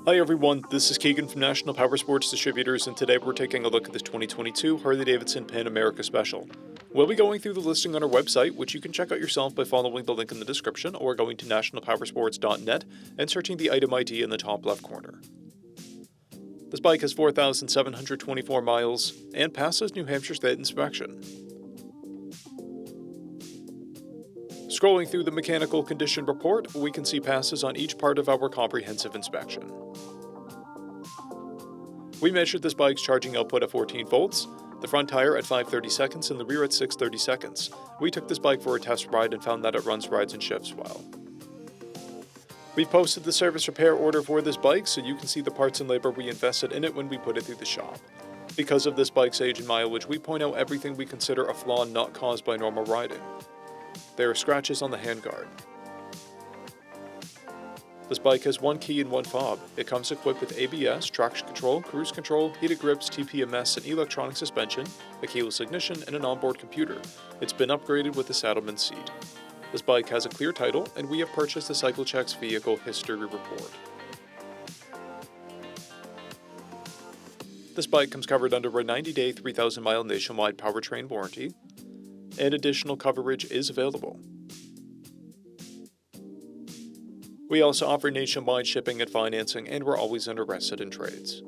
Hi everyone, this is Keegan from National Powersports Distributors, and today we're taking a look at this 2022 Harley-Davidson Pan America Special. We'll be going through the listing on our website, which you can check out yourself by following the link in the description or going to nationalpowersports.net and searching the item ID in the top left corner. This bike has 4,724 miles and passes New Hampshire State inspection. Scrolling through the mechanical condition report, we can see passes on each part of our comprehensive inspection. We measured this bike's charging output at 14 volts, the front tire at 530 seconds and the rear at 630 seconds. We took this bike for a test ride and found that it runs, rides, and shifts well. We've posted the service repair order for this bike so you can see the parts and labor we invested in it when we put it through the shop. Because of this bike's age and mileage, we point out everything we consider a flaw not caused by normal riding. There are scratches on the handguard. This bike has one key and one fob. It comes equipped with ABS, traction control, cruise control, heated grips, TPMS, and electronic suspension, a keyless ignition, and an onboard computer. It's been upgraded with a Saddleman seat. This bike has a clear title, and we have purchased the CycleCheck's vehicle history report. This bike comes covered under a 90-day, 3,000-mile nationwide powertrain warranty, and additional coverage is available. We also offer nationwide shipping and financing, and we're always interested in trades.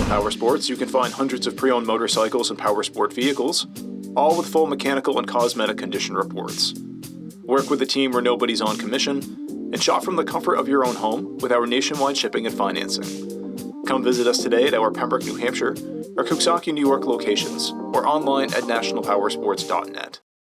Powersports, you can find hundreds of pre-owned motorcycles and powersport vehicles, all with full mechanical and cosmetic condition reports. Work with a team where nobody's on commission, and shop from the comfort of your own home with our nationwide shipping and financing. Come visit us today at our Pembroke, New Hampshire, or Coxsackie, New York locations, or online at nationalpowersports.net.